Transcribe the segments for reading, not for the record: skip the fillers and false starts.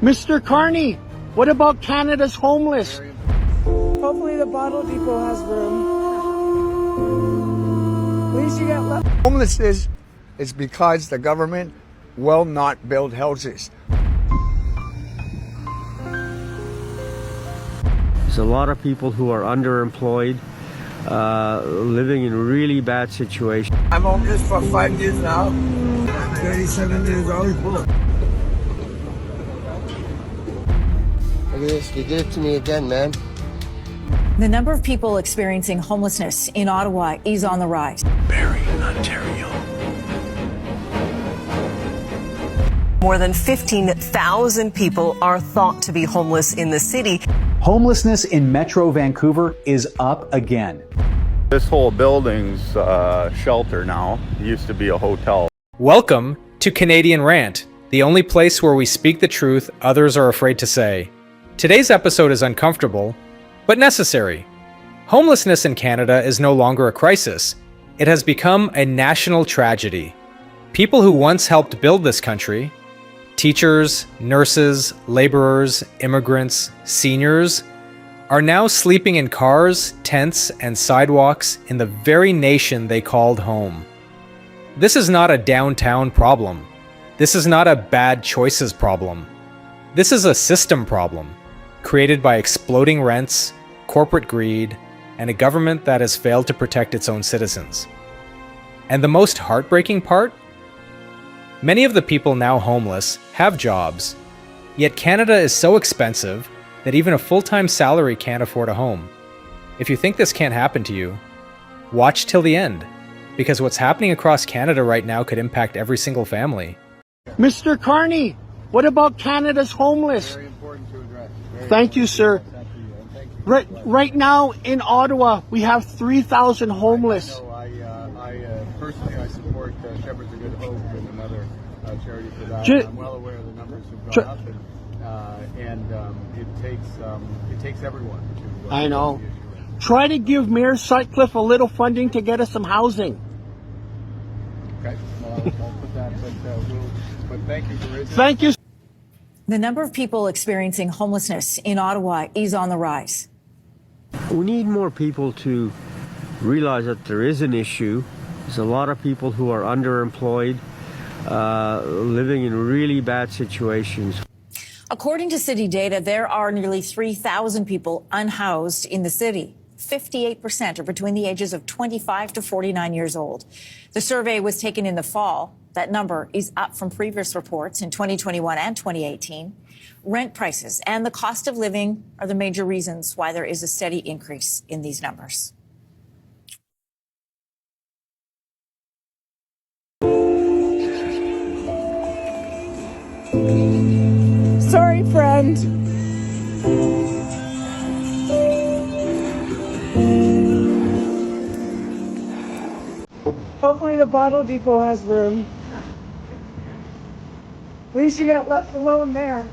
Mr. Carney, what about Canada's homeless? Hopefully the bottle depot has room. At least you get left. Homelessness is because the government will not build houses. There's a lot of people who are underemployed, living in really bad situations. I'm homeless for 5 years now. I'm 37 years old. Look at this, you did it to me again, man. The number of people experiencing homelessness in Ottawa is on the rise. Barrie, Ontario. More than 15,000 people are thought to be homeless in the city. Homelessness in Metro Vancouver is up again. This whole building's shelter now. It used to be a hotel. Welcome to Canadian Rant, the only place where we speak the truth others are afraid to say. Today's episode is uncomfortable, but necessary. Homelessness in Canada is no longer a crisis. It has become a national tragedy. People who once helped build this country, teachers, nurses, laborers, immigrants, seniors, are now sleeping in cars, tents, and sidewalks in the very nation they called home. This is not a downtown problem. This is not a bad choices problem. This is a system problem, created by exploding rents, corporate greed, and a government that has failed to protect its own citizens. And the most heartbreaking part? Many of the people now homeless have jobs, yet Canada is so expensive that even a full-time salary can't afford a home. If you think this can't happen to you, watch till the end, because what's happening across Canada right now could impact every single family. Mr. Carney, what about Canada's homeless? Very important to address. Thank you, sir. Right now in Ottawa, we have 3,000 homeless. Personally, I support Shepherds of Good Hope and another charity for that. I'm well aware of the numbers who've gone up, and it takes everyone to. I know. Try to give Mayor Sutcliffe a little funding to get us some housing. Okay, well, I'll put that, but thank you for raising. Thank you. The number of people experiencing homelessness in Ottawa is on the rise. We need more people to realize that there is an issue. There's a lot of people who are underemployed, living in really bad situations. According to city data, there are nearly 3,000 people unhoused in the city. 58% are between the ages of 25 to 49 years old. The survey was taken in the fall. That number is up from previous reports in 2021 and 2018. Rent prices and the cost of living are the major reasons why there is a steady increase in these numbers. Sorry, friend. Hopefully the bottle depot has room. At least you get left alone there.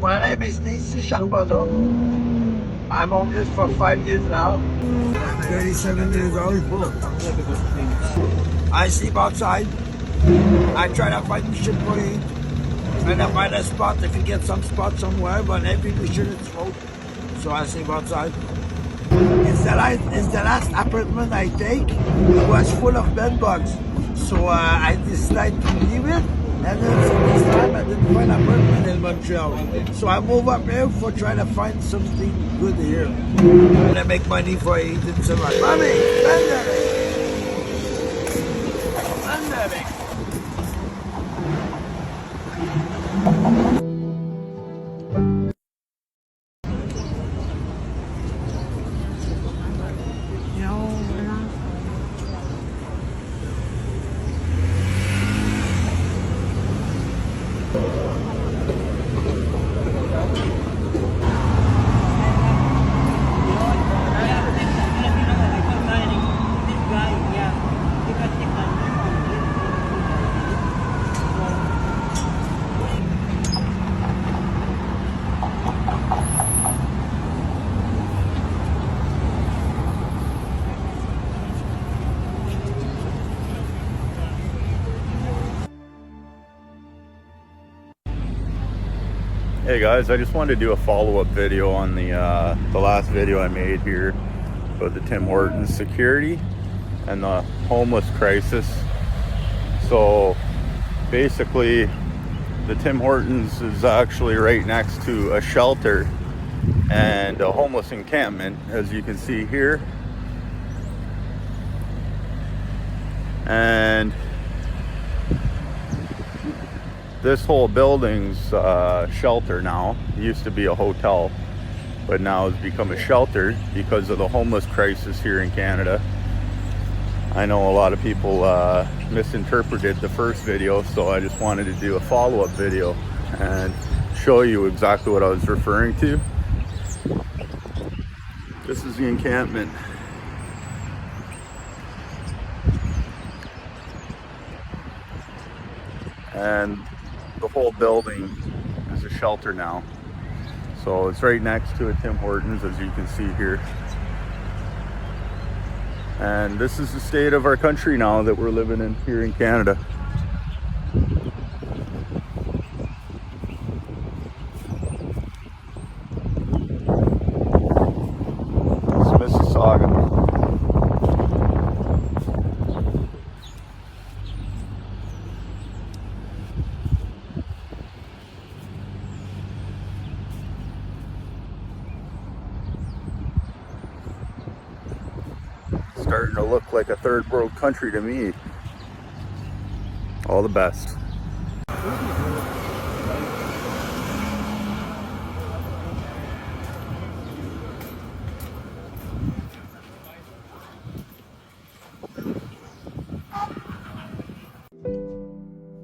My name is Nisi Shambado. I'm homeless for 5 years now. I'm 37 years old. I sleep outside. I try to find mission for eat. Try to find a spot if you get some spot somewhere, but every mission is full. So I sleep outside. It's the last apartment I take. It was full of bed bugs. So I decided to leave it. And then this time I didn't find an apartment in Montreal. So I move up here for trying to find something good here. And I make money for eating some money. Pandemic. Hey guys, I just wanted to do a follow-up video on the last video I made here about the Tim Hortons security and the homeless crisis. So basically, the Tim Hortons is actually right next to a shelter and a homeless encampment, as you can see here. And this whole building's shelter now. It used to be a hotel, but now it's become a shelter because of the homeless crisis here in Canada. I know a lot of people misinterpreted the first video, so I just wanted to do a follow-up video and show you exactly what I was referring to. This is the encampment. And the whole building is a shelter now. So it's right next to a Tim Hortons, as you can see here. And this is the state of our country now that we're living in here in Canada. It's Mississauga. Starting to look like a third world country to me. All the best.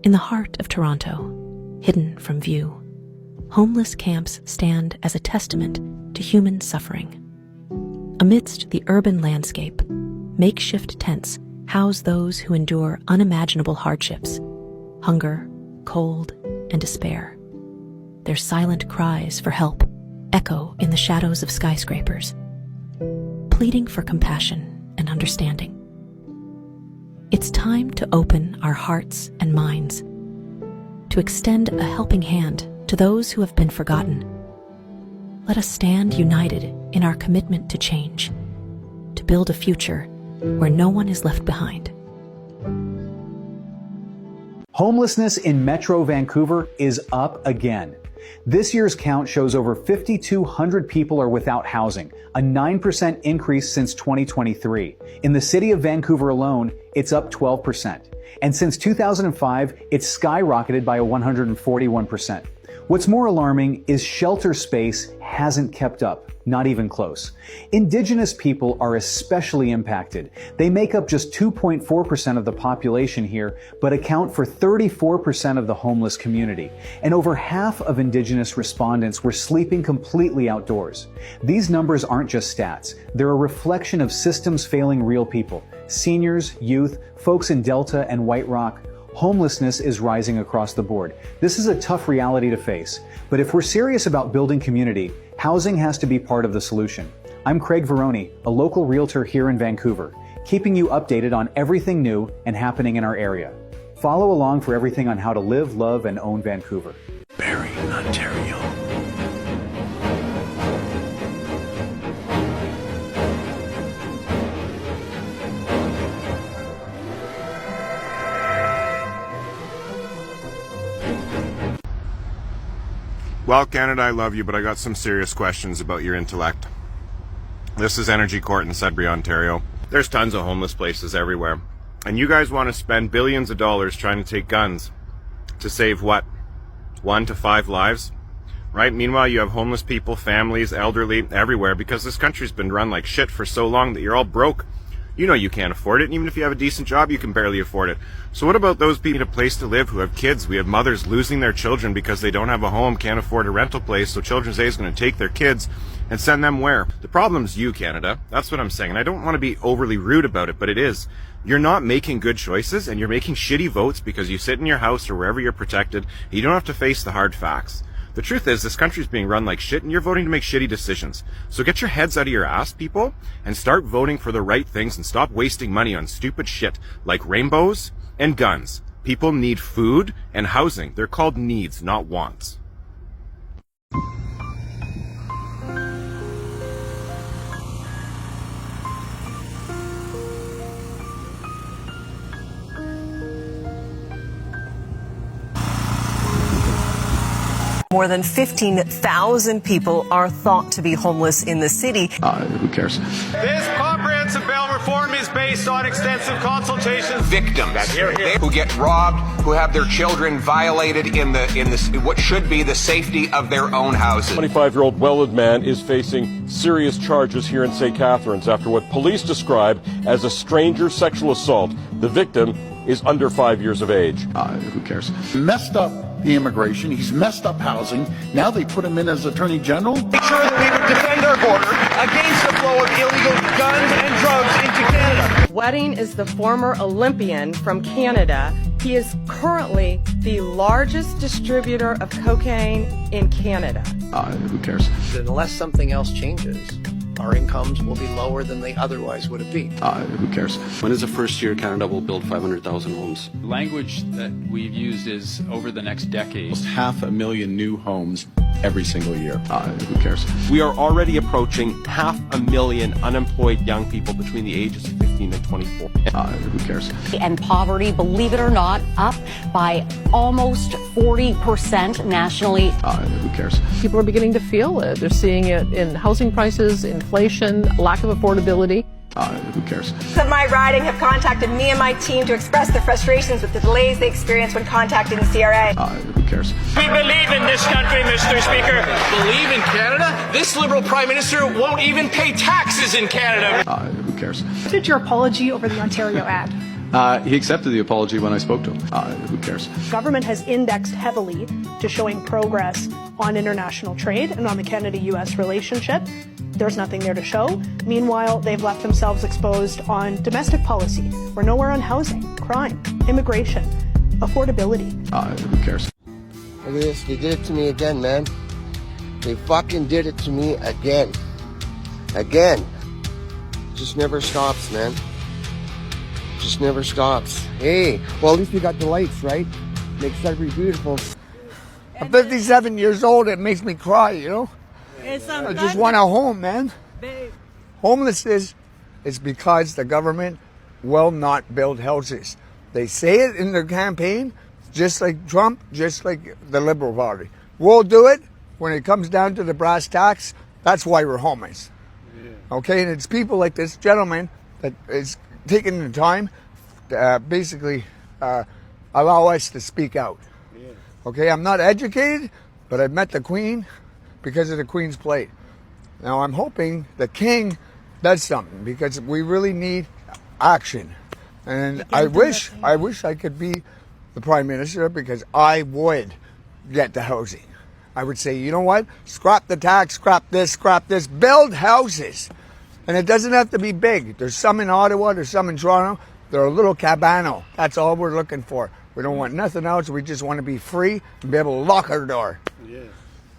In the heart of Toronto, hidden from view, homeless camps stand as a testament to human suffering. Amidst the urban landscape, makeshift tents house those who endure unimaginable hardships, hunger, cold, and despair. Their silent cries for help echo in the shadows of skyscrapers, pleading for compassion and understanding. It's time to open our hearts and minds, to extend a helping hand to those who have been forgotten. Let us stand united in our commitment to change, to build a future where no one is left behind. Homelessness in Metro Vancouver is up again. This year's count shows over 5,200 people are without housing, a 9% increase since 2023. In the city of Vancouver alone, it's up 12%. And since 2005, it's skyrocketed by a 141%. What's more alarming is shelter space hasn't kept up, not even close. Indigenous people are especially impacted. They make up just 2.4% of the population here, but account for 34% of the homeless community. And over half of Indigenous respondents were sleeping completely outdoors. These numbers aren't just stats. They're a reflection of systems failing real people. Seniors, youth, folks in Delta and White Rock. Homelessness is rising across the board. This is a tough reality to face. But if we're serious about building community, housing has to be part of the solution. I'm Craig Veroni, a local realtor here in Vancouver, keeping you updated on everything new and happening in our area. Follow along for everything on how to live, love, and own Vancouver. Barrie, Ontario. Well, Canada, I love you, but I got some serious questions about your intellect. This is Energy Court in Sudbury, Ontario. There's tons of homeless places everywhere. And you guys want to spend billions of dollars trying to take guns to save what? 1 to 5 lives? Right? Meanwhile, you have homeless people, families, elderly, everywhere because this country's been run like shit for so long that you're all broke. You know you can't afford it, and even if you have a decent job, you can barely afford it. So what about those people who need a place to live, who have kids? We have mothers losing their children because they don't have a home, can't afford a rental place, so Children's Day is going to take their kids and send them where? The problem's you, Canada. That's what I'm saying, and I don't want to be overly rude about it, but it is. You're not making good choices, and you're making shitty votes because you sit in your house or wherever you're protected, and you don't have to face the hard facts. The truth is, this country's being run like shit, and you're voting to make shitty decisions. So get your heads out of your ass, people, and start voting for the right things and stop wasting money on stupid shit like rainbows and guns. People need food and housing. They're called needs, not wants. More than 15,000 people are thought to be homeless in the city. Who cares? This comprehensive bail reform is based on extensive consultations. Victims who get robbed, who have their children violated in what should be the safety of their own houses. 25-year-old Welland man is facing serious charges here in St. Catharines after what police describe as a stranger sexual assault. The victim is under 5 years of age. Who cares? Messed up the immigration. He's messed up housing. Now they put him in as Attorney General. Make sure that we would defend our border against the flow of illegal guns and drugs into Canada. Wedding is the former Olympian from Canada. He is currently the largest distributor of cocaine in Canada. Who cares? Unless something else changes, our incomes will be lower than they otherwise would have been. Who cares? When is the first year Canada will build 500,000 homes? Language that we've used is over the next decade. Almost 500,000 new homes every single year. Who cares? We are already approaching 500,000 unemployed young people between the ages of 15 and 24. Who cares? And poverty, believe it or not, up by almost 40% nationally. Who cares? People are beginning to feel it. They're seeing it in housing prices, inflation, lack of affordability. Who cares? Some of my riding have contacted me and my team to express their frustrations with the delays they experience when contacting the CRA. Who cares? We believe in this country, Mr. Speaker. Believe in Canada? This Liberal Prime Minister won't even pay taxes in Canada. Who cares? What did your apology over the Ontario ad? He accepted the apology when I spoke to him. Who cares? Government has indexed heavily to showing progress on international trade and on the Canada-U.S. relationship. There's nothing there to show. Meanwhile, they've left themselves exposed on domestic policy. We're nowhere on housing, crime, immigration, affordability. Who cares? Look at this. They did it to me again, man. They fucking did it to me again. Again. Just never stops, man. Just never stops. Hey, well, at least we got the lights, right? Makes Sudbury beautiful. I'm 57 years old. It makes me cry, you know? I just want a home, man. Homelessness is because the government will not build houses. They say it in their campaign, just like Trump, just like the Liberal Party. We'll do it when it comes down to the brass tacks. That's why we're homeless. Okay, and it's people like this gentleman that is taking the time to basically allow us to speak out. Okay, I'm not educated, but I've met the Queen because of the Queen's plate. Now I'm hoping the King does something because we really need action. And I wish I could be the Prime Minister because I would get the housing. I would say, you know what? Scrap the tax, scrap this, build houses. And it doesn't have to be big. There's some in Ottawa, there's some in Toronto. They're a little cabano. That's all we're looking for. We don't want nothing else. We just want to be free and be able to lock our door. Yeah.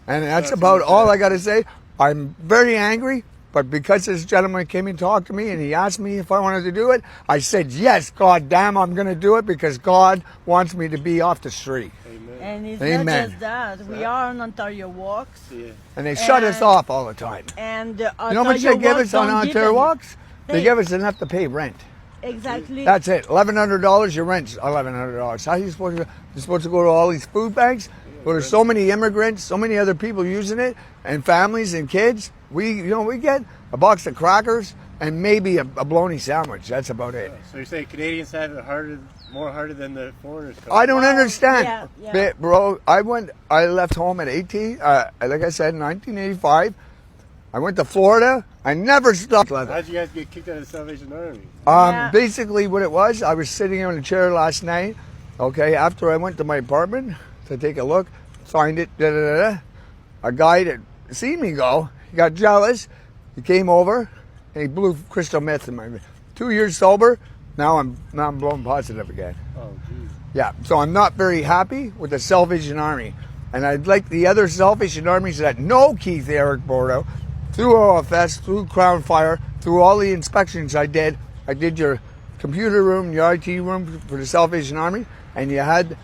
And that's about all I got to say. I'm very angry, but because this gentleman came and talked to me and he asked me if I wanted to do it, I said, yes, God damn, I'm going to do it because God wants me to be off the street. And it's Amen. not just that. We are on Ontario Walks. Yeah. And they shut us off all the time. And you know how much they give us on Ontario Walks? They give us enough to pay rent. Exactly. That's it. $1,100, your rent's $1,100. How are you supposed to go? You're supposed to go to all these food banks? Well, there's so many immigrants, so many other people using it, and families and kids. We get a box of crackers and maybe a bologna sandwich. That's about it. So you're saying Canadians have it more harder than the foreigners? I don't understand. Yeah. Bro, I left home at 18, like I said, in 1985. I went to Florida. I never stopped. How'd you guys get kicked out of the Salvation Army? Basically what it was, I was sitting in a chair last night, okay, after I went to my apartment to take a look, signed it, A guy that seen me go, he got jealous, he came over, and he blew crystal meth in my 2 years sober, now I'm blowing positive again. Oh, geez. Yeah, so I'm not very happy with the Salvation Army. And I'd like the other Salvation Armies that know Keith Eric Bordeaux, through OFS, through Crown Fire, through all the inspections I did your computer room, your IT room for the Salvation Army, and you had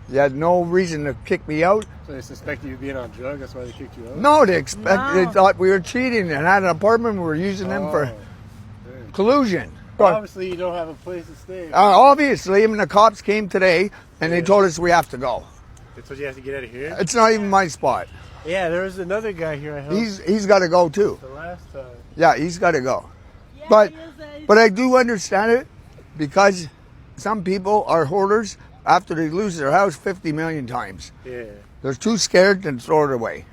They had no reason to kick me out. So they suspect you of being on drugs, that's why they kicked you out? No, they thought we were cheating and had an apartment. We were using them for collusion. Well, obviously, you don't have a place to stay. Obviously, and the cops came today and they told us we have to go. They told you have to get out of here? It's not even my spot. Yeah, there was another guy here I helped. He's got to go too. The last time. Yeah, he's got to go. But I do understand it because some people are hoarders after they lose their house 50 million times. Yeah. They're too scared to throw it away.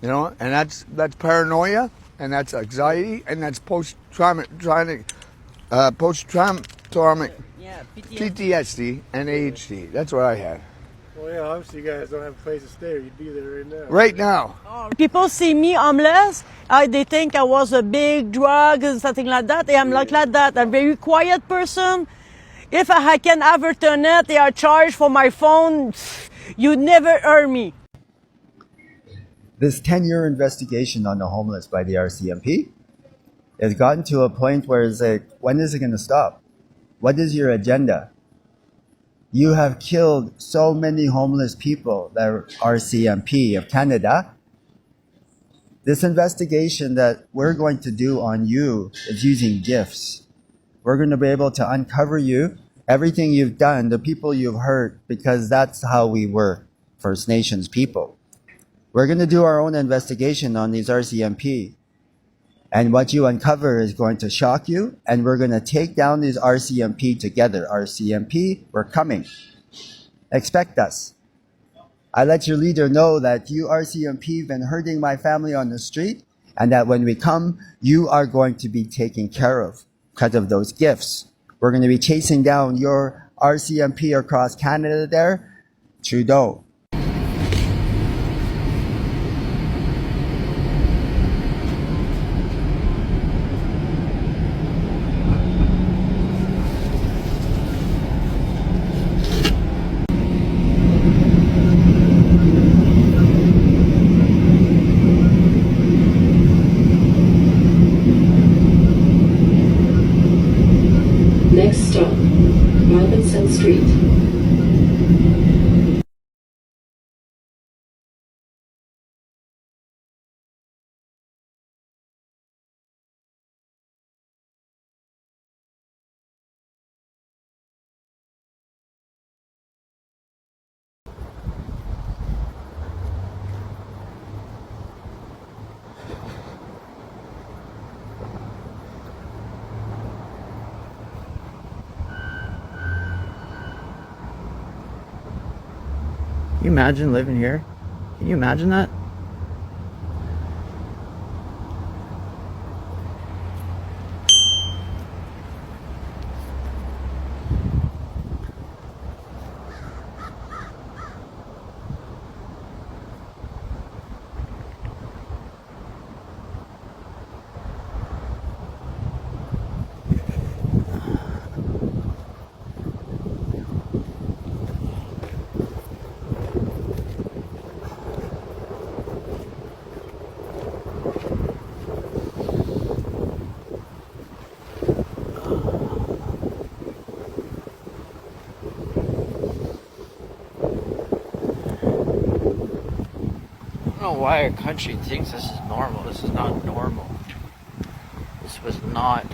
You know, and that's paranoia, and that's anxiety, and that's post-traumatic PTSD and ADHD. That's what I had. Well, yeah, obviously you guys don't have a place to stay, or you'd be there right now. Right now. People see me homeless, they think I was a big drug and something like that. I'm not like that. I'm a very quiet person. If I can ever turn it, they are charged for my phone. You never earn me. This 10-year investigation on the homeless by the RCMP has gotten to a point where it's like, when is it going to stop? What is your agenda? You have killed so many homeless people, the RCMP of Canada. This investigation that we're going to do on you is using gifts. We're going to be able to uncover you, everything you've done, the people you've hurt, because that's how we were, First Nations people. We're going to do our own investigation on these RCMP. And what you uncover is going to shock you, and we're going to take down these RCMP together. RCMP, we're coming. Expect us. I let your leader know that you RCMP have been hurting my family on the street, and that when we come, you are going to be taken care of because of those gifts. We're going to be chasing down your RCMP across Canada there, Trudeau. Next stop, Robinson Street. Can you imagine living here? Can you imagine that? I don't know why our country thinks this is normal. This is not normal. This was not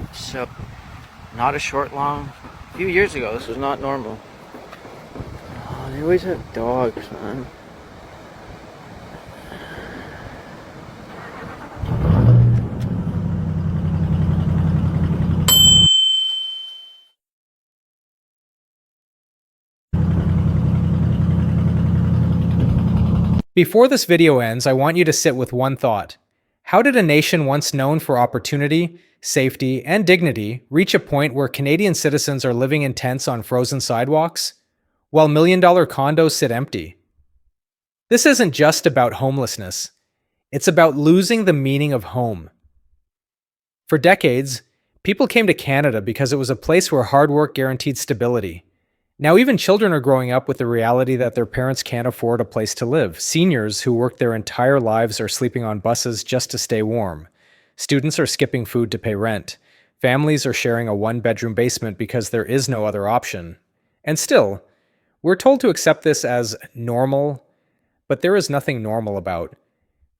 not a few years ago, this was not normal. Oh, they always have dogs, man. Before this video ends, I want you to sit with one thought. How did a nation once known for opportunity, safety, and dignity reach a point where Canadian citizens are living in tents on frozen sidewalks, while million-dollar condos sit empty? This isn't just about homelessness. It's about losing the meaning of home. For decades, people came to Canada because it was a place where hard work guaranteed stability. Now even children are growing up with the reality that their parents can't afford a place to live. Seniors who work their entire lives are sleeping on buses just to stay warm. Students are skipping food to pay rent. Families are sharing a one-bedroom basement because there is no other option. And still, We're told to accept this as normal, but there is nothing normal about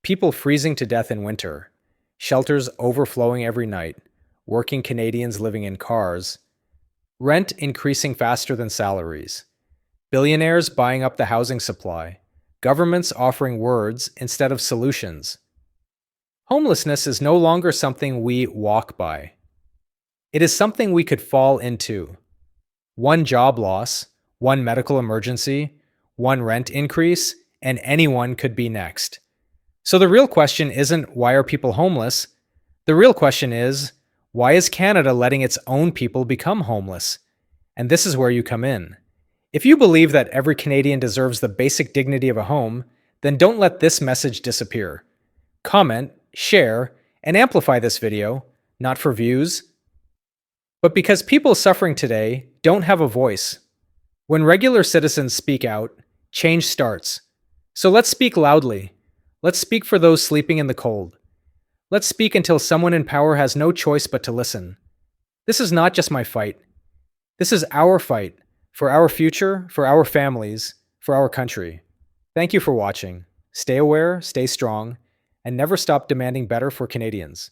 people freezing to death in winter, shelters overflowing every night, working Canadians living in cars, rent increasing faster than salaries, billionaires buying up the housing supply, governments offering words instead of solutions. Homelessness is no longer something we walk by. It is something we could fall into. One job loss, one medical emergency, one rent increase, and anyone could be next. So the real question isn't why are people homeless? The real question is, why is Canada letting its own people become homeless? And this is where you come in. If you believe that every Canadian deserves the basic dignity of a home, then don't let this message disappear. Comment, share, and amplify this video, not for views, but because people suffering today don't have a voice. When regular citizens speak out, change starts. So let's speak loudly. Let's speak for those sleeping in the cold. Let's speak until someone in power has no choice but to listen. This is not just my fight. This is our fight for our future, for our families, for our country. Thank you for watching. Stay aware, stay strong, and never stop demanding better for Canadians.